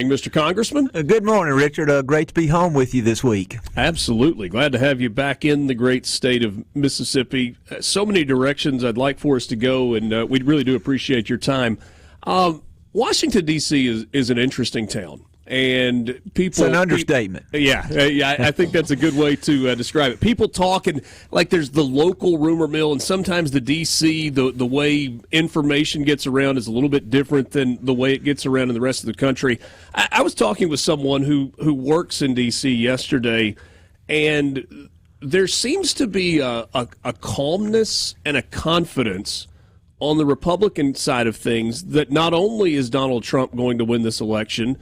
morning, Mr. Congressman. Good morning, Richard. Great to be home with you this week. Absolutely. Glad to have you back in the great state of Mississippi. So many directions I'd like for us to go, and we really do appreciate your time. Washington, D.C. is an interesting town. And people, it's an understatement. I think that's a good way to describe it. People talking like there's the local rumor mill, and sometimes the D.C., the way information gets around is a little bit different than the way it gets around in the rest of the country. I was talking with someone who works in D.C. yesterday, and there seems to be a calmness and a confidence on the Republican side of things that not only is Donald Trump going to win this election,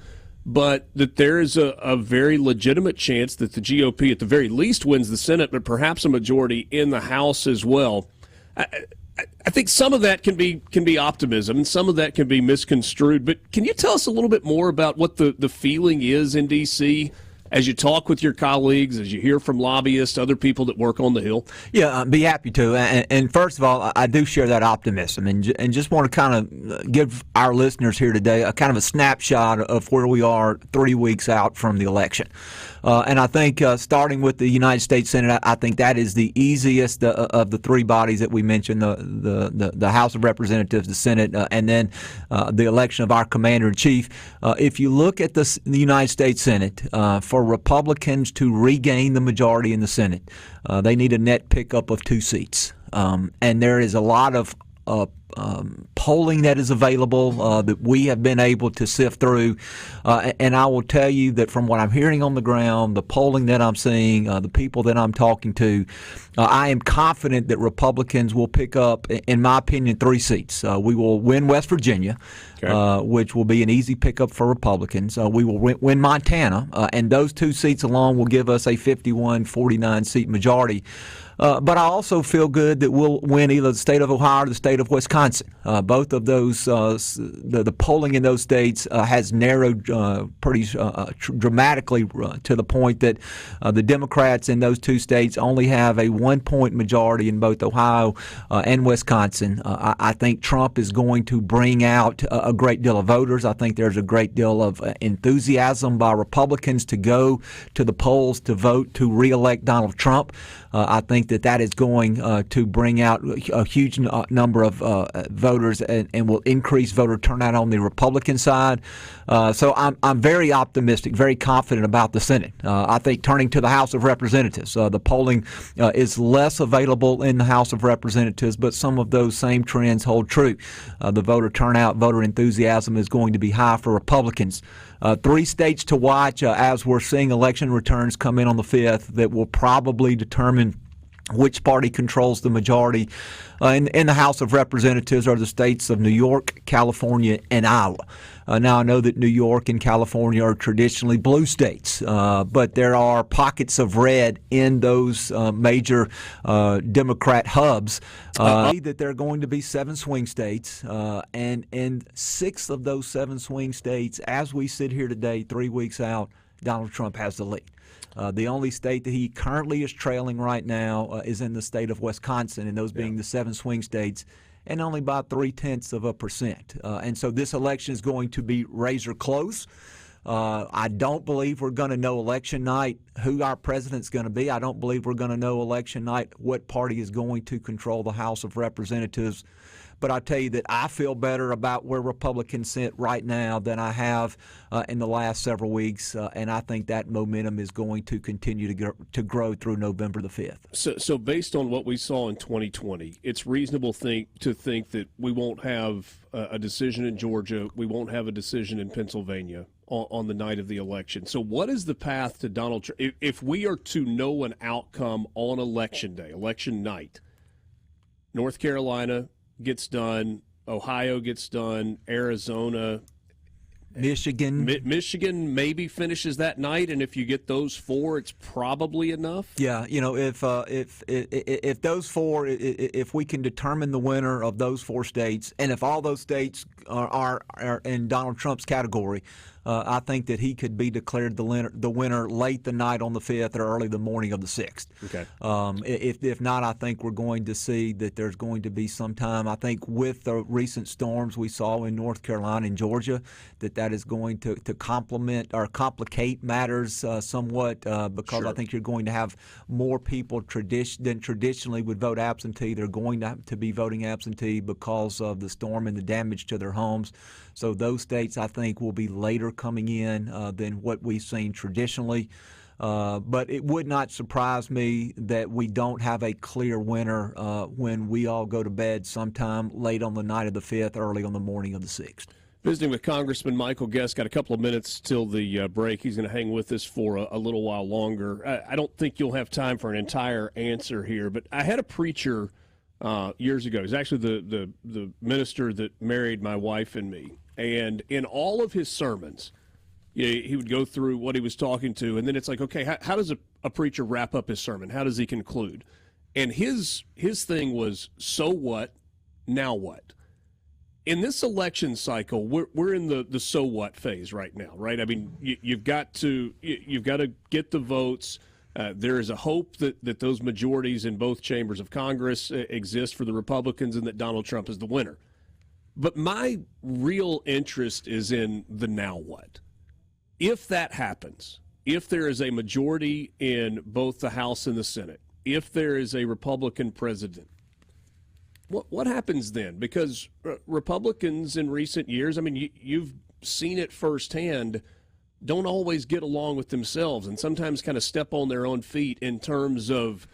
but that there is a very legitimate chance that the GOP at the very least wins the Senate, but perhaps a majority in the House as well. I think some of that can be optimism, and some of that can be misconstrued. But can you tell us a little bit more about what the feeling is in D.C. as you talk with your colleagues, as you hear from lobbyists, other people that work on the Hill? Yeah, I'd be happy to. And first of all, I do share that optimism, and just want to kind of give our listeners here today a kind of a snapshot of where we are 3 weeks out from the election. And I think starting with the United States Senate, I think that is the easiest of the three bodies that we mentioned: the House of Representatives, the Senate, and then the election of our commander-in-chief. If you look at the United States Senate, for Republicans to regain the majority in the Senate, they need a net pickup of 2 seats. And there is a lot of polling that is available that we have been able to sift through. And I will tell you that from what I'm hearing on the ground, the polling that I'm seeing, the people that I'm talking to, I am confident that Republicans will pick up, in my opinion, 3 seats. We will win West Virginia, which will be an easy pickup for Republicans. We will win Montana, and those 2 seats alone will give us a 51-49 seat majority. But I also feel good that we'll win either the state of Ohio or the state of Wisconsin. Both of those, the polling in those states has narrowed pretty dramatically to the point that the Democrats in those 2 states only have a 1-point majority in both Ohio and Wisconsin. I think Trump is going to bring out a great deal of voters. I think there's a great deal of enthusiasm by Republicans to go to the polls to vote to reelect Donald Trump. I think that is going to bring out a huge number of voters and will increase voter turnout on the Republican side. So I'm very optimistic, very confident about the Senate. I think turning to the House of Representatives, the polling is less available in the House of Representatives, but some of those same trends hold true. The voter turnout, voter enthusiasm is going to be high for Republicans. 3 states to watch as we're seeing election returns come in on the 5th that will probably determine which party controls the majority in the House of Representatives are the states of New York, California, and Iowa. Now, I know that New York and California are traditionally blue states, but there are pockets of red in those major Democrat hubs. That there are going to be 7 swing states, and in 6 of those 7 swing states, as we sit here today, 3 weeks out, Donald Trump has the lead. The only state that he currently is trailing right now is in the state of Wisconsin, and those being the 7 swing states, and only by 0.3%. And so this election is going to be razor close. I don't believe we're going to know election night who our president's going to be. I don't believe we're going to know election night what party is going to control the House of Representatives. But I tell you that I feel better about where Republicans sit right now than I have in the last several weeks, and I think that momentum is going to continue to grow through November the 5th. So based on what we saw in 2020, it's reasonable to think that we won't have a decision in Georgia, we won't have a decision in Pennsylvania on the night of the election. So what is the path to Donald Trump? If we are to know an outcome on election day, election night, North Carolina gets done, Ohio gets done, Arizona, Michigan maybe finishes that night, and if you get those 4, it's probably enough. Yeah, if those 4, if we can determine the winner of those 4 states, and if all those states are in Donald Trump's category, I think that he could be declared the winner late the night on the 5th or early the morning of the 6th. Okay. If not, I think we're going to see that there's going to be some time. I think with the recent storms we saw in North Carolina and Georgia, that is going to complement or complicate matters somewhat because Sure. I think you're going to have more people than traditionally would vote absentee. They're going to be voting absentee because of the storm and the damage to their homes. So those states, I think, will be later coming in than what we've seen traditionally. But it would not surprise me that we don't have a clear winner when we all go to bed sometime late on the night of the 5th, early on the morning of the 6th. Visiting with Congressman Michael Guest. Got a couple of minutes till the break. He's going to hang with us for a little while longer. I don't think you'll have time for an entire answer here, but I had a preacher years ago. He's actually the minister that married my wife and me. And in all of his sermons, he would go through what he was talking to, and then it's like, okay, how does a preacher wrap up his sermon? How does he conclude? And his thing was, so what, now what? In this election cycle, we're in the so what phase right now, right? I mean, you've got to get the votes. There is a hope that those majorities in both chambers of Congress exist for the Republicans and that Donald Trump is the winner. But my real interest is in the now what. If that happens, if there is a majority in both the House and the Senate, if there is a Republican president, what happens then? Because Republicans in recent years, I mean, you've seen it firsthand, don't always get along with themselves and sometimes kind of step on their own feet in terms of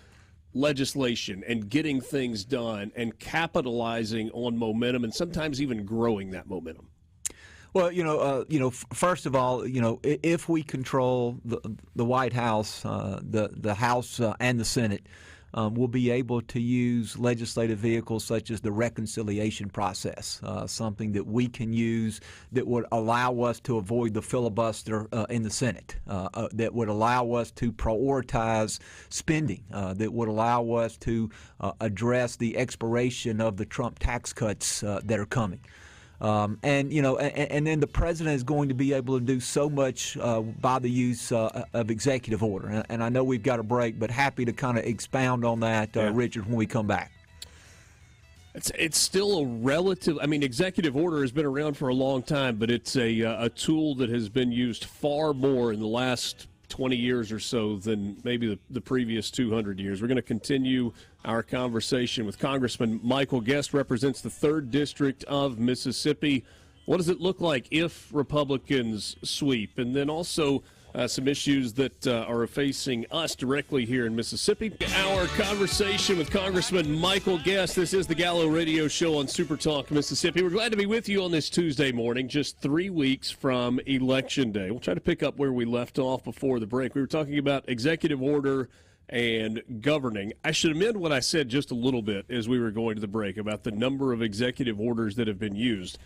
legislation and getting things done and capitalizing on momentum and sometimes even growing that momentum. Well, first of all, if we control the White House, the House and the Senate, we'll be able to use legislative vehicles such as the reconciliation process, something that we can use that would allow us to avoid the filibuster in the Senate, that would allow us to prioritize spending, that would allow us to address the expiration of the Trump tax cuts that are coming. And then the president is going to be able to do so much by the use of executive order. And I know we've got a break, but happy to kind of expound on that, Richard, when we come back. It's still a relative. I mean, executive order has been around for a long time, but it's a tool that has been used far more in the last 20 years or so than maybe the previous 200 years. We're going to continue our conversation with Congressman Michael Guest, represents the 3rd District of Mississippi. What does it look like if Republicans sweep? And then also some issues that are facing us directly here in Mississippi. Our conversation with Congressman Michael Guest. This is the Gallo Radio Show on Super Talk Mississippi. We're glad to be with you on this Tuesday morning, just 3 weeks from Election Day. We'll try to pick up where we left off before the break. We were talking about executive order and governing. I should amend what I said just a little bit as we were going to the break about the number of executive orders that have been used.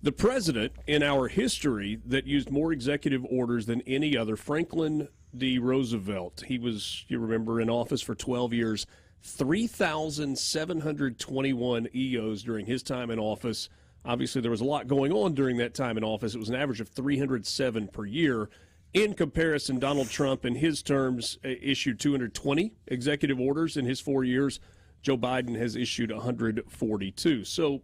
The president in our history that used more executive orders than any other, Franklin D. Roosevelt. He was, you remember, in office for 12 years, 3,721 EOs during his time in office. Obviously, there was a lot going on during that time in office. It was an average of 307 per year. In comparison, Donald Trump, in his terms, issued 220 executive orders in his 4 years. Joe Biden has issued 142. So,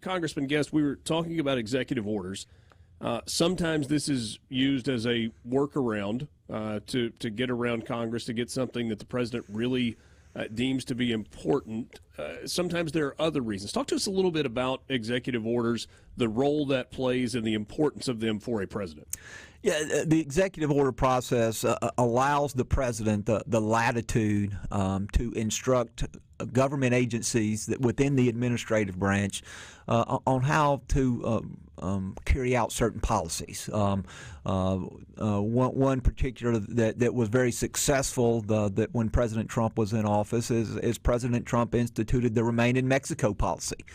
Congressman Guest, we were talking about executive orders. Sometimes this is used as a workaround to get around Congress, to get something that the president really deems to be important. Sometimes there are other reasons. Talk to us a little bit about executive orders, the role that plays, and the importance of them for a president. Yeah, the executive order process allows the president the latitude to instruct government agencies that within the administrative branch on how to carry out certain policies. One particular that was very successful that when President Trump was in office is President Trump instituted the Remain in Mexico policy,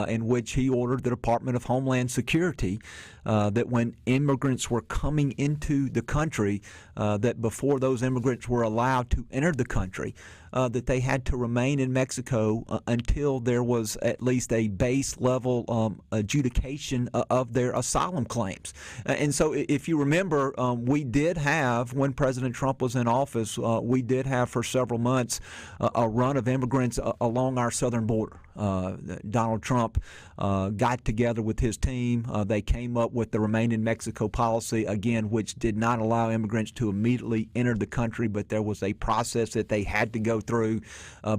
in which he ordered the Department of Homeland Security that when immigrants were coming into the country, that before those immigrants were allowed to enter the country, that they had to remain in Mexico until there was at least a base level level adjudication of their asylum claims. And so if you remember, we did have, when President Trump was in office, we did have for several months a run of immigrants along our southern border. Donald Trump got together with his team. They came up with the Remain in Mexico policy, again, which did not allow immigrants to immediately enter the country, but there was a process that they had to go through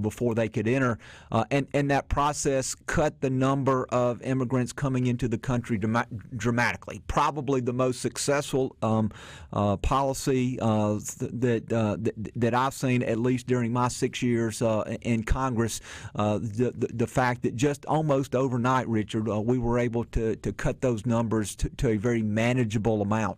before they could enter. And that process cut the number of immigrants coming into the country dramatically. Probably the most successful policy that I've seen, at least during my 6 years in Congress. The fact that just almost overnight, Richard, we were able to cut those numbers to a very manageable amount.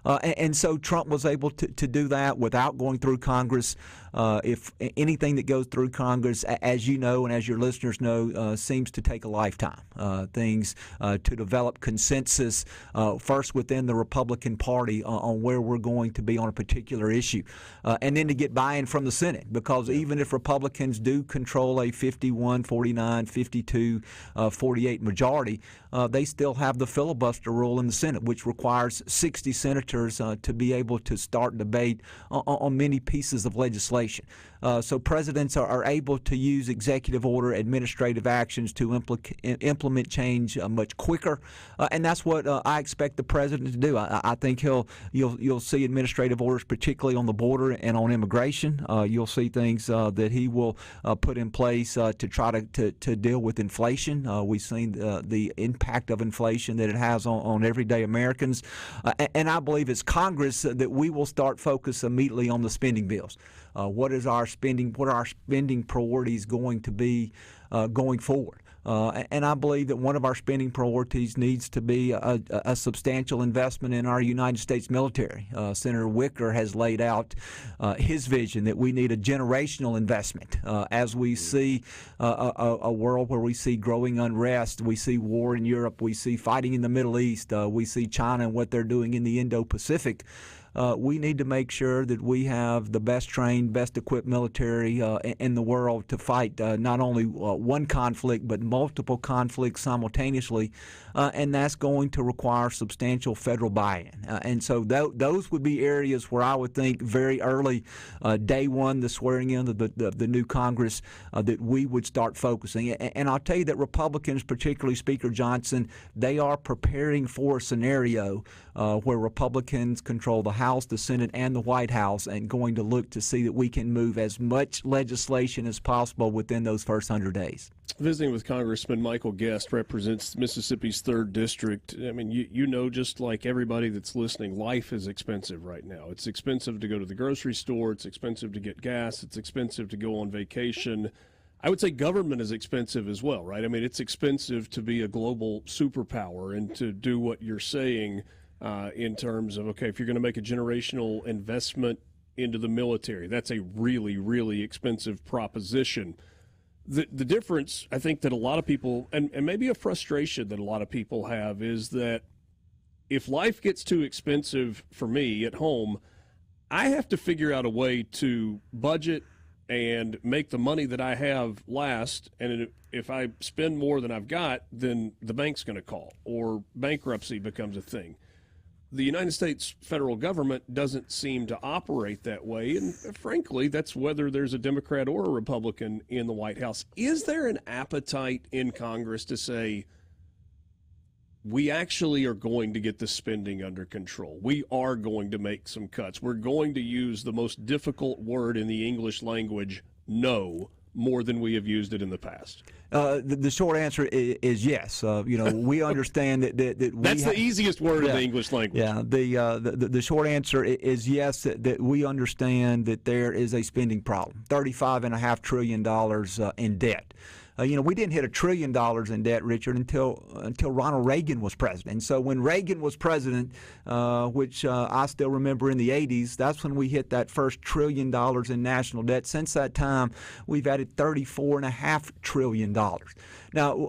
And so Trump was able to do that without going through Congress. If anything that goes through Congress, as you know and as your listeners know, seems to take a lifetime. Things to develop consensus first within the Republican Party on where we're going to be on a particular issue, and then to get buy-in from the Senate, because even if Republicans do control a 51, 49, 52, 48 majority, they still have the filibuster rule in the Senate, which requires 60 senators to be able to start debate on many pieces of legislation. So presidents are able to use executive order, administrative actions to implement change much quicker, and that's what I expect the president to do. I think you'll see administrative orders, particularly on the border and on immigration. You'll see things that he will put in place to try to deal with inflation. We've seen the impact of inflation that it has on everyday Americans, and I believe it's Congress that we will start focus immediately on the spending bills. What are our spending priorities going to be going forward? And I believe that one of our spending priorities needs to be a substantial investment in our United States military. Senator Wicker has laid out his vision that we need a generational investment. As we see a world where we see growing unrest, we see war in Europe, we see fighting in the Middle East, we see China and what they're doing in the Indo-Pacific. We need to make sure that we have the best trained, best equipped military in the world to fight not only one conflict but multiple conflicts simultaneously, and that's going to require substantial federal buy-in. And so those would be areas where I would think very early, day one, the swearing in of the new Congress, that we would start focusing. And I'll tell you that Republicans, particularly Speaker Johnson, they are preparing for a scenario where Republicans control the House, the Senate, and the White House, and going to look to see that we can move as much legislation as possible within those first 100 days. Visiting with Congressman Michael Guest, represents Mississippi's 3rd District. I mean, you know, just like everybody that's listening, life is expensive right now. It's expensive to go to the grocery store. It's expensive to get gas. It's expensive to go on vacation. I would say government is expensive as well, right? I mean, it's expensive to be a global superpower and to do what you're saying in terms of, okay, if you're going to make a generational investment into the military, that's a really, really expensive proposition. The difference, I think, that a lot of people, and maybe a frustration that a lot of people have, is that if life gets too expensive for me at home, I have to figure out a way to budget and make the money that I have last. And if I spend more than I've got, then the bank's going to call, or bankruptcy becomes a thing. The United States federal government doesn't seem to operate that way, and frankly, that's whether there's a Democrat or a Republican in the White House. Is there an appetite in Congress to say, we actually are going to get the spending under control? We are going to make some cuts. We're going to use the most difficult word in the English language, no, more than we have used it in the past? The short answer is yes. We understand that that's the easiest word in the English language. Yeah. The short answer is yes. That we understand that there is a spending problem. $35.5 trillion in debt. We didn't hit $1 trillion in debt, Richard, until Ronald Reagan was president. And so when Reagan was president, which I still remember in the 80s, that's when we hit that first $1 trillion in national debt. Since that time, we've added $34.5 trillion. Now,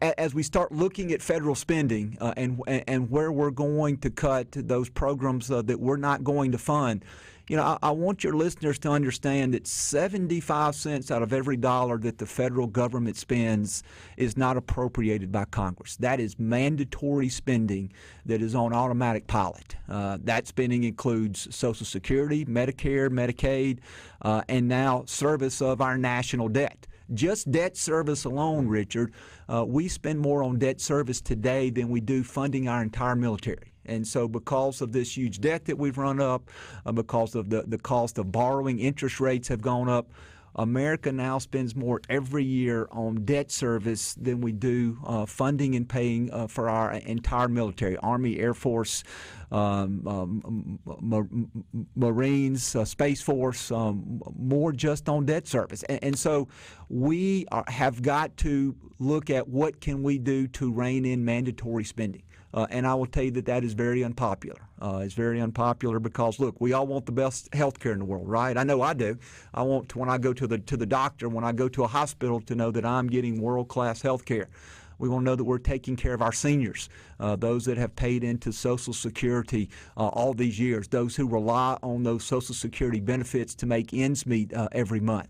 as we start looking at federal spending and where we're going to cut those programs that we're not going to fund, I want your listeners to understand that 75 cents out of every dollar that the federal government spends is not appropriated by Congress. That is mandatory spending that is on automatic pilot. That spending includes Social Security, Medicare, Medicaid, and now service of our national debt. Just debt service alone, Richard, we spend more on debt service today than we do funding our entire military. And so because of this huge debt that we've run up, because of the cost of borrowing, interest rates have gone up, America now spends more every year on debt service than we do funding and paying for our entire military, Army, Air Force, Marines, Space Force, more just on debt service. And so we have got to look at what can we do to rein in mandatory spending. And I will tell you that is very unpopular. It's very unpopular because, look, we all want the best health care in the world, right? I know I do. I want to, when I go to the doctor, when I go to a hospital, to know that I'm getting world-class health care. We want to know that we're taking care of our seniors, those that have paid into Social Security all these years, those who rely on those Social Security benefits to make ends meet every month.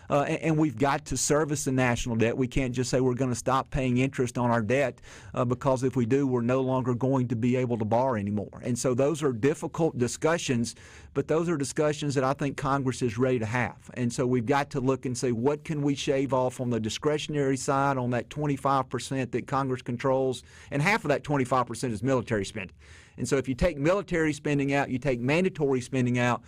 And we've got to service the national debt. We can't just say we're going to stop paying interest on our debt because if we do, we're no longer going to be able to borrow anymore. And so those are difficult discussions, but those are discussions that I think Congress is ready to have. And so we've got to look and say, what can we shave off on the discretionary side, on that 25% that Congress controls, and half of that 25% is military spending. And so if you take military spending out, you take mandatory spending out,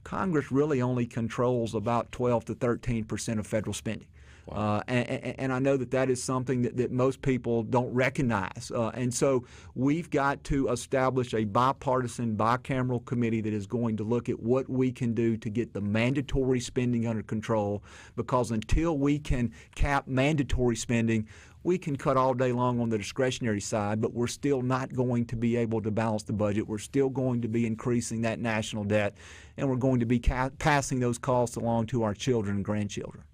Congress really only controls about 12 to 13% of federal spending. Wow. And I know that is something that most people don't recognize. And so we've got to establish a bipartisan, bicameral committee that is going to look at what we can do to get the mandatory spending under control, because until we can cap mandatory spending, we can cut all day long on the discretionary side, but we're still not going to be able to balance the budget. We're still going to be increasing that national debt, and we're going to be passing those costs along to our children and grandchildren.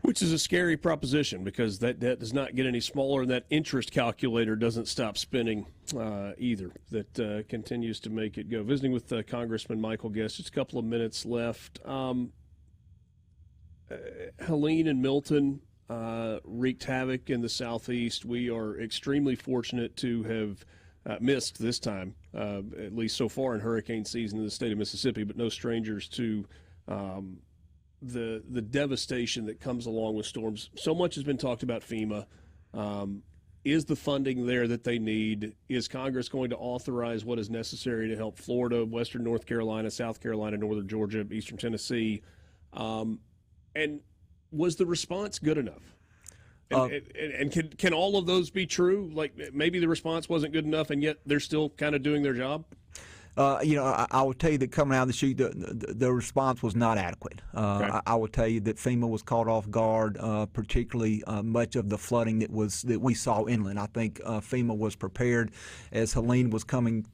Which is a scary proposition, because that debt does not get any smaller, and that interest calculator doesn't stop spinning either. That continues to make it go. Visiting with Congressman Michael Guest, just a couple of minutes left. Helene and Milton wreaked havoc in the Southeast. We are extremely fortunate to have missed this time, at least so far in hurricane season in the state of Mississippi, but no strangers to the devastation that comes along with storms. So much has been talked about FEMA. Is the funding there that they need? Is Congress going to authorize what is necessary to help Florida, Western North Carolina, South Carolina, Northern Georgia, Eastern Tennessee? And was the response good enough? And can all of those be true? Like, maybe the response wasn't good enough, and yet they're still kind of doing their job? I will tell you that coming out of the chute, the response was not adequate. Okay. I will tell you that FEMA was caught off guard, particularly much of the flooding that we saw inland. I think FEMA was prepared as Helene was coming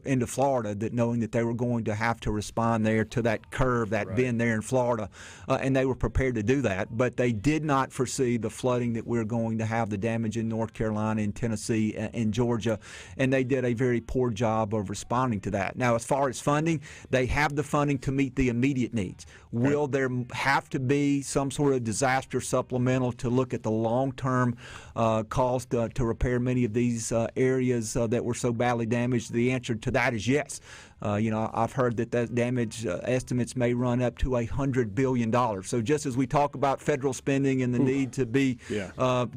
into Florida, that knowing that they were going to have to respond there to that curve, that bend there in Florida, and they were prepared to do that. But they did not foresee the flooding that we're going to have, the damage in North Carolina, in Tennessee, and Georgia, and they did a very poor job of responding to that. Now, as far as funding, they have the funding to meet the immediate needs. Will there have to be some sort of disaster supplemental to look at the long-term cost to repair many of these areas that were so badly damaged? The answer to that is yes. I've heard that damage estimates may run up to $100 billion. So just as we talk about federal spending and the need to be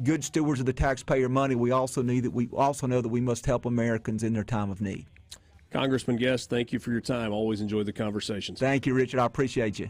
good stewards of the taxpayer money, we also know that we must help Americans in their time of need. Congressman Guest, thank you for your time. Always enjoy the conversations. Thank you, Richard. I appreciate you.